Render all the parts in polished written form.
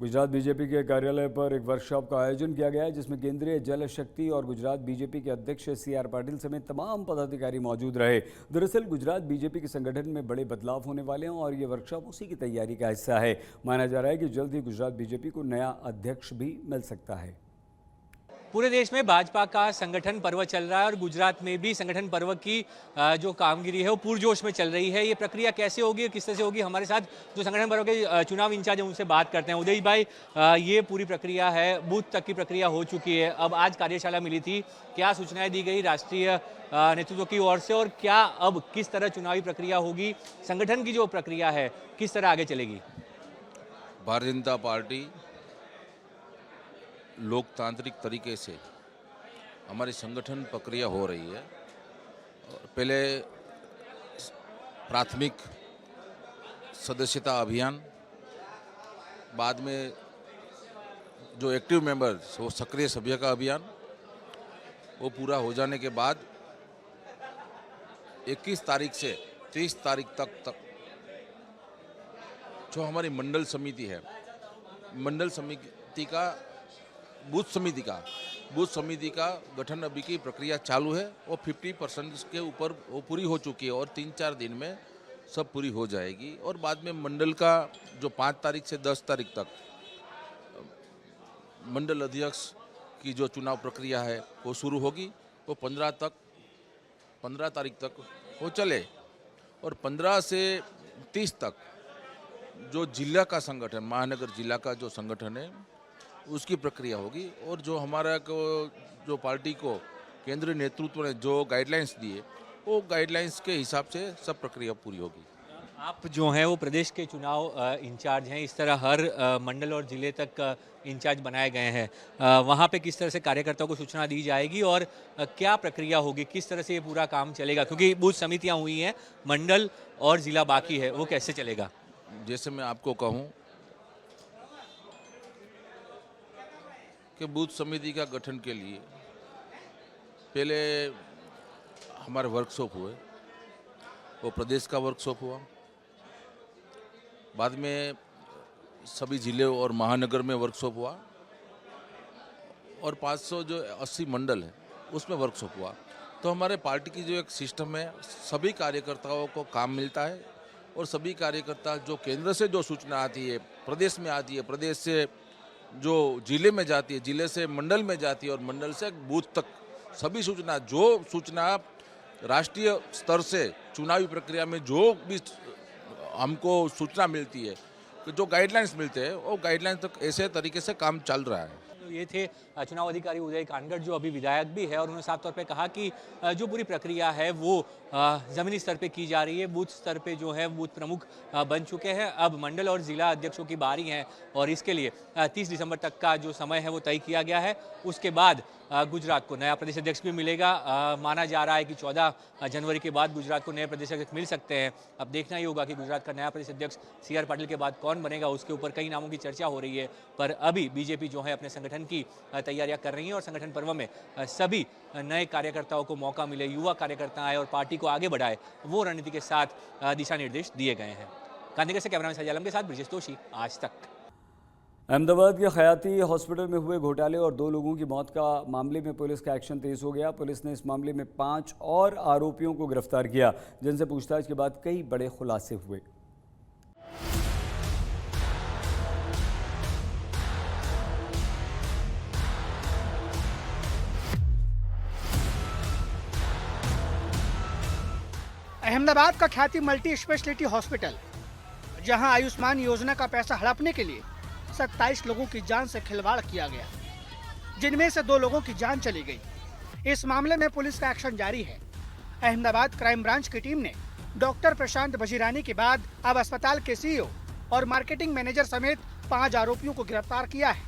Gujarat BJP के कार्यालय पर एक वर्कशॉप का आयोजन किया गया है जिसमें केंद्रीय जल शक्ति और गुजरात बीजेपी के अध्यक्ष CR पाटिल समेत तमाम पदाधिकारी मौजूद रहे। दरअसल गुजरात बीजेपी के संगठन में बड़े बदलाव होने वाले हैं और ये वर्कशॉप उसी की तैयारी का हिस्सा है। माना जा रहा है कि जल्द ही गुजरात बीजेपी को नया अध्यक्ष भी मिल सकता है। पूरे देश में भाजपा का संगठन पर्व चल रहा है और गुजरात में भी संगठन पर्व की जो कामगिरी है वो पूरजोश में चल रही है। ये प्रक्रिया कैसे होगी और किस तरह से होगी, हमारे साथ जो संगठन पर्व के चुनाव इंचार्ज हैं उनसे बात करते हैं। उदय भाई, ये पूरी प्रक्रिया है, बूथ तक की प्रक्रिया हो चुकी है, अब आज कार्यशाला मिली थी, क्या सूचनाएं दी गई राष्ट्रीय नेतृत्व की ओर से और क्या अब किस तरह चुनावी प्रक्रिया होगी, संगठन की जो प्रक्रिया है किस तरह आगे चलेगी? भारतीय जनता पार्टी लोकतांत्रिक तरीके से हमारी संगठन प्रक्रिया हो रही है। पहले प्राथमिक सदस्यता अभियान, बाद में जो एक्टिव मेंबर्स वो सक्रिय सभ्य का अभियान, वो पूरा हो जाने के बाद 21 तारीख से 30 तारीख तक जो हमारी मंडल समिति है, मंडल समिति का बूथ समिति का गठन अभी की प्रक्रिया चालू है और 50% के ऊपर वो पूरी हो चुकी है और 3-4 दिन में सब पूरी हो जाएगी। और बाद में मंडल का जो 5 तारीख से 10 तारीख तक मंडल अध्यक्ष की जो चुनाव प्रक्रिया है वो शुरू होगी। वो 15 तारीख तक वो चले और 15 से 30 तक जो जिला का संगठन, महानगर जिला का जो संगठन है उसकी प्रक्रिया होगी। और जो हमारा जो पार्टी को केंद्रीय नेतृत्व ने जो गाइडलाइंस दिए वो गाइडलाइंस के हिसाब से सब प्रक्रिया पूरी होगी। आप जो हैं वो प्रदेश के चुनाव इंचार्ज हैं, इस तरह हर मंडल और जिले तक इंचार्ज बनाए गए हैं, वहाँ पे किस तरह से कार्यकर्ताओं को सूचना दी जाएगी और क्या प्रक्रिया होगी, किस तरह से ये पूरा काम चलेगा? क्योंकि बूथ समितियाँ हुई हैं, मंडल और जिला बाकी है, वो कैसे चलेगा? जैसे मैं आपको कहूँ कि बूथ समिति का गठन के लिए पहले हमारे वर्कशॉप हुए, वो प्रदेश का वर्कशॉप हुआ, बाद में सभी जिले और महानगर में वर्कशॉप हुआ और 500 जो 80 मंडल है उसमें वर्कशॉप हुआ। तो हमारे पार्टी की जो एक सिस्टम है, सभी कार्यकर्ताओं को काम मिलता है और सभी कार्यकर्ता जो केंद्र से जो सूचना आती है प्रदेश में आती है, प्रदेश से जो जिले में जाती है, जिले से मंडल में जाती है और मंडल से बूथ तक सभी सूचना, जो सूचना राष्ट्रीय स्तर से चुनावी प्रक्रिया में जो भी हमको सूचना मिलती है, जो गाइडलाइंस मिलते हैं वो गाइडलाइंस तक ऐसे तरीके से काम चल रहा है। तो ये थे चुनाव अधिकारी उदय कानगड़, जो अभी विधायक भी है, और उन्होंने साफ तौर पे कहा कि जो पूरी प्रक्रिया है वो ज़मीनी स्तर पे की जा रही है, बूथ स्तर पे जो है बूथ प्रमुख बन चुके हैं, अब मंडल और ज़िला अध्यक्षों की बारी है और इसके लिए 30 दिसंबर तक का जो समय है वो तय किया गया है। उसके बाद गुजरात को नया प्रदेश अध्यक्ष भी मिलेगा। माना जा रहा है कि 14 जनवरी के बाद गुजरात को नए प्रदेश अध्यक्ष मिल सकते हैं। अब देखना ही होगा कि गुजरात का नया प्रदेश अध्यक्ष CR पाटिल के बाद कौन बनेगा, उसके ऊपर कई नामों की चर्चा हो रही है। पर अभी बीजेपी जो है अपने संगठन की तैयारियां कर रही है और संगठन पर्व में सभी नए कार्यकर्ताओं को मौका मिले, युवा कार्यकर्ता आए और पार्टी को आगे बढ़ाए, वो रणनीति के साथ दिशा निर्देश दिए गए हैं। गांधीनगर से कैमरामैन साजिद आलम के साथ ब्रिजेश जोशी, आज तक। अहमदाबाद के खयाती हॉस्पिटल में हुए घोटाले और 2 लोगों की मौत का मामले में पुलिस का एक्शन तेज हो गया। पुलिस ने इस मामले में 5 और आरोपियों को गिरफ्तार किया, जिनसे पूछताछ के बाद कई बड़े खुलासे हुए। अहमदाबाद का ख्याति मल्टी स्पेशलिटी हॉस्पिटल, जहां आयुष्मान योजना का पैसा हड़पने के लिए 27 लोगों की जान से खिलवाड़ किया गया, जिनमें से 2 लोगों की जान चली गई। इस मामले में पुलिस का एक्शन जारी है। अहमदाबाद क्राइम ब्रांच की टीम ने डॉक्टर प्रशांत बजीरानी के बाद अब अस्पताल के CEO और मार्केटिंग मैनेजर समेत 5 आरोपियों को गिरफ्तार किया है।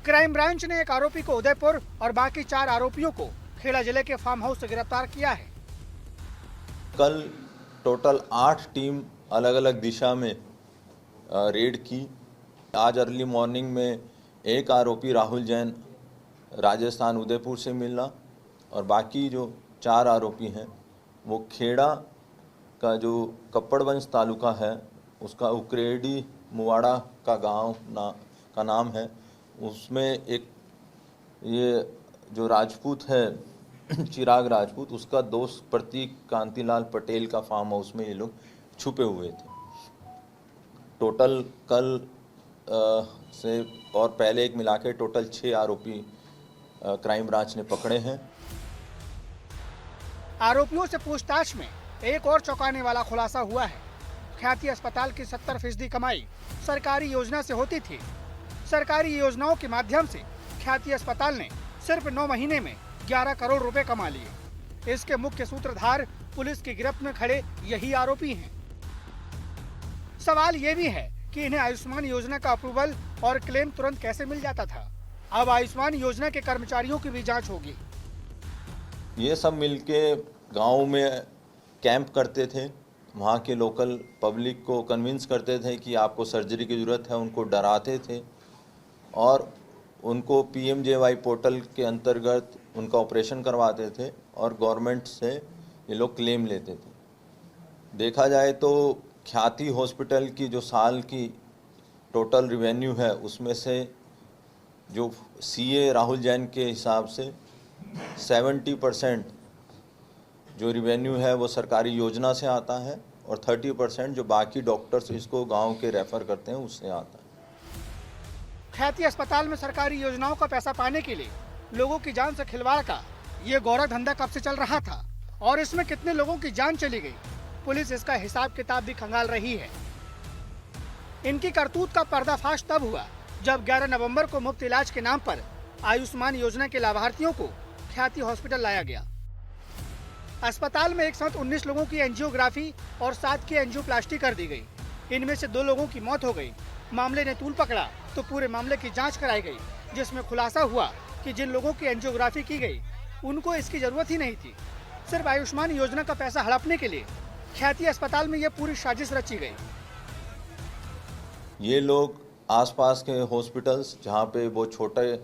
क्राइम ब्रांच ने एक आरोपी को उदयपुर और बाकी 4 आरोपियों को खेड़ा जिले के फार्म हाउस से गिरफ्तार किया है। कल टोटल 8 टीम अलग अलग दिशा में रेड की। आज अर्ली मॉर्निंग में एक आरोपी राहुल जैन राजस्थान उदयपुर से मिला और बाकी जो 4 आरोपी हैं वो खेड़ा का जो कप्पड़वंश तालुका है उसका उकरेडी मुवाड़ा का गांव का नाम है, उसमें एक ये जो राजपूत है चिराग राजपूत, उसका दोस्त प्रतीक कांतिलाल पटेल का फार्म हाउस में ये लोग छुपे हुए थे। टोटल कल से और पहले एक मिला के टोटल 6 आरोपी क्राइम ब्रांच ने पकड़े हैं। आरोपियों से पूछताछ में एक और चौंकाने वाला खुलासा हुआ है। ख्याति अस्पताल की 70% कमाई सरकारी योजना से होती थी। सरकारी योजनाओं के माध्यम से ख्याति अस्पताल ने सिर्फ 9 महीने में 11 करोड़ रुपए कमा लिए। इसके मुख्य सूत्रधार पुलिस की गिरफ्त में खड़े यही आरोपी हैं। सवाल ये भी है कि इन्हें आयुष्मान योजना का अप्रूवल और क्लेम तुरंत कैसे मिल जाता था। अब आयुष्मान योजना के कर्मचारियों की भी जांच होगी। ये सब मिलके गांव में कैंप करते थे, वहाँ के लोकल पब्लिक को कन्विंस करते थे कि आपको सर्जरी की ज़रूरत है, उनको डराते थे और उनको PMJY पोर्टल के अंतर्गत उनका ऑपरेशन करवाते थे और गवर्नमेंट से ये लोग क्लेम लेते थे। देखा जाए तो ख्याति हॉस्पिटल की जो साल की टोटल रिवेन्यू है उसमें से जो CA राहुल जैन के हिसाब से 70% जो रिवेन्यू है वो सरकारी योजना से आता है और 30% जो बाकी डॉक्टर्स इसको गांव के रेफर करते हैं उससे आता है। ख्याति अस्पताल में सरकारी योजनाओं का पैसा पाने के लिए लोगों की जान से खिलवाड़ का ये गौरा धंधा कब से चल रहा था और इसमें कितने लोगों की जान चली गई, पुलिस इसका हिसाब किताब भी खंगाल रही है। इनकी करतूत का पर्दाफाश तब हुआ जब 11 नवंबर को मुफ्त इलाज के नाम पर आयुष्मान योजना के लाभार्थियों को ख्याति हॉस्पिटल लाया गया। अस्पताल में एक साथ 19 लोगों की एंजियोग्राफी और 7 की एंजियोप्लास्टी कर दी गई। इनमें से 2 लोगों की मौत हो गई। मामले ने तूल पकड़ा तो पूरे मामले की जांच कराई गई, जिसमें खुलासा हुआ कि जिन लोगों की एंजियोग्राफी की गई उनको इसकी जरूरत ही नहीं थी। सिर्फ आयुष्मान योजना का पैसा हड़पने के लिए ख्याति अस्पताल में यह पूरी साजिश रची गई। ये लोग आसपास के हॉस्पिटल्स जहाँ पे वो छोटे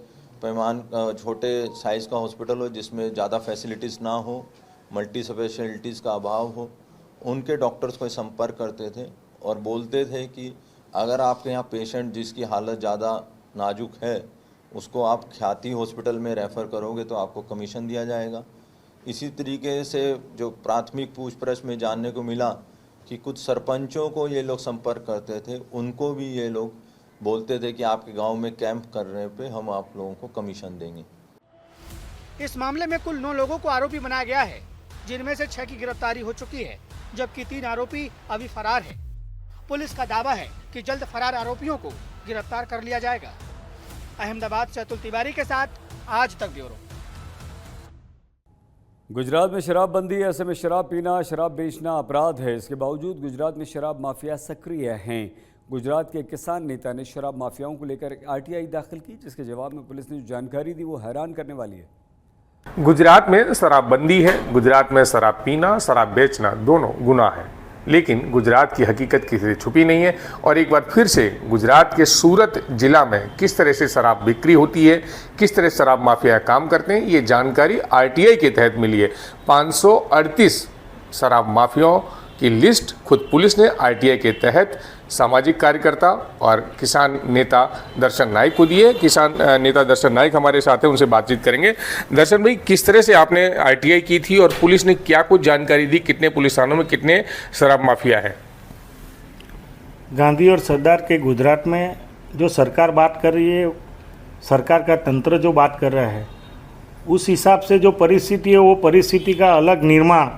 साइज़ का हॉस्पिटल हो जिसमें ज़्यादा फैसिलिटीज़ ना हो, मल्टी स्पेशलिटीज़ का अभाव हो, उनके डॉक्टर्स को संपर्क करते थे और बोलते थे कि अगर आपके यहाँ पेशेंट जिसकी हालत ज़्यादा नाजुक है उसको आप ख्याति हॉस्पिटल में रेफ़र करोगे तो आपको कमीशन दिया जाएगा। इसी तरीके से जो प्राथमिक पूछपरछ में जानने को मिला कि कुछ सरपंचों को ये लोग संपर्क करते थे, उनको भी ये लोग बोलते थे कि आपके गांव में कैंप करने पे हम आप लोगों को कमीशन देंगे। इस मामले में कुल 9 लोगों को आरोपी बनाया गया है, जिनमें से 6 की गिरफ्तारी हो चुकी है, जबकि 3 आरोपी अभी फरार है। पुलिस का दावा है कि जल्द फरार आरोपियों को गिरफ्तार कर लिया जाएगा। अहमदाबाद से अतुल तिवारी के साथ आज तक ब्यूरो। गुजरात में शराबबंदी है, ऐसे में शराब पीना, शराब बेचना अपराध है। इसके बावजूद गुजरात में शराब माफिया सक्रिय हैं। गुजरात के किसान नेता ने शराब माफियाओं को लेकर RTI दाखिल की, जिसके जवाब में पुलिस ने जो जानकारी दी वो हैरान करने वाली है। गुजरात में शराबबंदी है। गुजरात में शराब पीना, शराब बेचना दोनों गुनाह है, लेकिन गुजरात की हकीकत किसी से छुपी नहीं है। और एक बार फिर से गुजरात के सूरत जिला में किस तरह से शराब बिक्री होती है, किस तरह शराब माफिया काम करते हैं, ये जानकारी RTI के तहत मिली है। 538 शराब माफियाओं की लिस्ट खुद पुलिस ने RTI के तहत सामाजिक कार्यकर्ता और किसान नेता दर्शन नाइक को दिए। किसान नेता दर्शन नाइक हमारे साथ हैं, उनसे बातचीत करेंगे। दर्शन भाई, किस तरह से आपने RTI की थी और पुलिस ने क्या कुछ जानकारी दी, कितने पुलिस थानों में कितने शराब माफिया है? गांधी और सरदार के गुजरात में जो सरकार बात कर रही है, सरकार का तंत्र जो बात कर रहा है, उस हिसाब से जो परिस्थिति है वो परिस्थिति का अलग निर्माण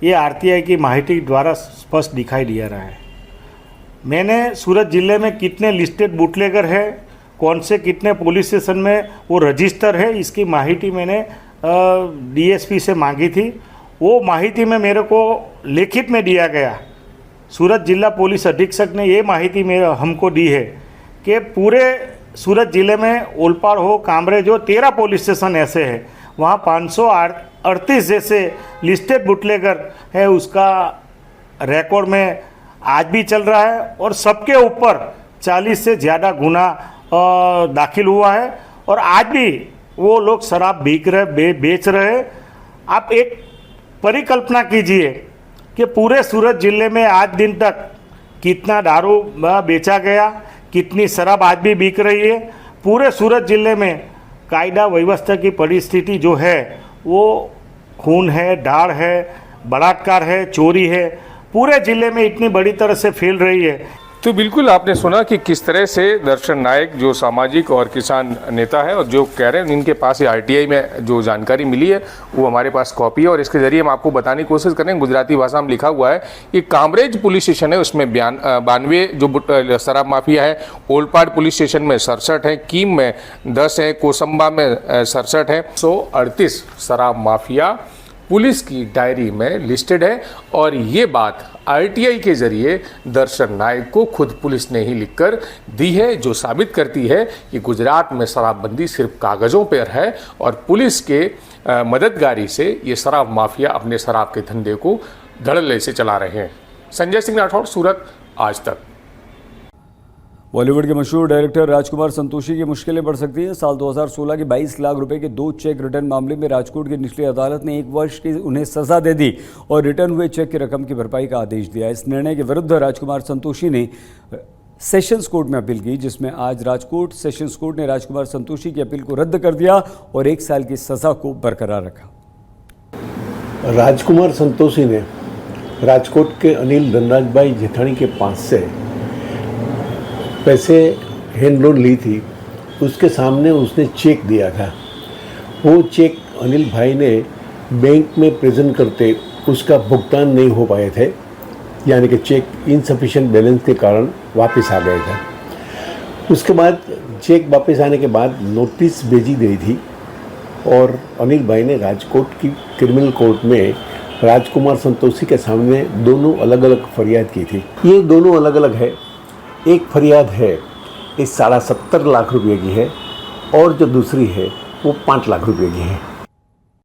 ये RTI की माहिती द्वारा स्पष्ट दिखाई दे रहा है। मैंने सूरत जिले में कितने लिस्टेड बुटलेगर है, कौन से कितने पुलिस स्टेशन में वो रजिस्टर है, इसकी माहिती मैंने DSP से मांगी थी। वो माहिती में मेरे को लिखित में दिया गया। सूरत जिला पुलिस अधीक्षक ने ये माहिती हमको दी है कि पूरे सूरत ज़िले में ओलपाड़ हो, कामरेज हो, 13 पुलिस स्टेशन ऐसे हैं, वहाँ 538 जैसे लिस्टेड बुटलेगर है, उसका रिकॉर्ड में आज भी चल रहा है और सबके ऊपर 40 से ज़्यादा गुना दाखिल हुआ है और आज भी वो लोग शराब बेच रहे। आप एक परिकल्पना कीजिए कि पूरे सूरत ज़िले में आज दिन तक कितना दारू बेचा गया, कितनी शराब आज भी बिक रही है। पूरे सूरत जिले में कायदा व्यवस्था की परिस्थिति जो है वो खून है, डाढ़ है, बलात्कार है, चोरी है, पूरे जिले में इतनी बड़ी तरह से फैल रही है। तो बिल्कुल आपने सुना कि किस तरह से दर्शन नायक जो सामाजिक और किसान नेता है और जो कह रहे हैं इनके पास ये आरटीआई में जो जानकारी मिली है वो हमारे पास कॉपी है और इसके जरिए हम आपको बताने की कोशिश कर रहे हैं। गुजराती भाषा में लिखा हुआ है कि कामरेज पुलिस स्टेशन है उसमें 92 जो शराब माफिया है, ओलपाड पुलिस स्टेशन में 67 है, कीम में 10 है, कोसंबा में 67 है, 138 शराब माफिया पुलिस की डायरी में लिस्टेड है। और ये बात आरटीआई के जरिए दर्शन नायक को खुद पुलिस ने ही लिखकर दी है, जो साबित करती है कि गुजरात में शराबबंदी सिर्फ कागज़ों पर है और पुलिस के मददगारी से ये शराब माफिया अपने शराब के धंधे को धड़ल्ले से चला रहे हैं। संजय सिंह राठौड़, सूरत, आज तक। बॉलीवुड के मशहूर डायरेक्टर राजकुमार संतोषी की मुश्किलें बढ़ सकती हैं। साल 2016 के 22 लाख रुपए के 2 चेक रिटर्न मामले में राजकोट की निचली अदालत ने 1 वर्ष की उन्हें सजा दे दी और रिटर्न हुए चेक की रकम की भरपाई का आदेश दिया। इस निर्णय के विरुद्ध राजकुमार संतोषी ने सेशंस कोर्ट में अपील की, जिसमें आज राजकोट सेशंस कोर्ट ने राजकुमार संतोषी की अपील को रद्द कर दिया और 1 साल की सजा को बरकरार रखा। राजकुमार संतोषी ने राजकोट के अनिल धनराजभाई जेठानी के पास से पैसे हैंड लोन ली थी। उसके सामने उसने चेक दिया था। वो चेक अनिल भाई ने बैंक में प्रेजेंट करते उसका भुगतान नहीं हो पाए थे, यानी कि चेक इनसफिशिएंट बैलेंस के कारण वापस आ गए थे। उसके बाद चेक वापस आने के बाद नोटिस भेजी गई थी और अनिल भाई ने राजकोट की क्रिमिनल कोर्ट में राजकुमार संतोषी के सामने दोनों अलग अलग फरियाद की थी। ये दोनों अलग अलग है। एक फरियाद है ये 70.5 लाख रुपए की है और जो दूसरी है वो 5 लाख रुपए की है।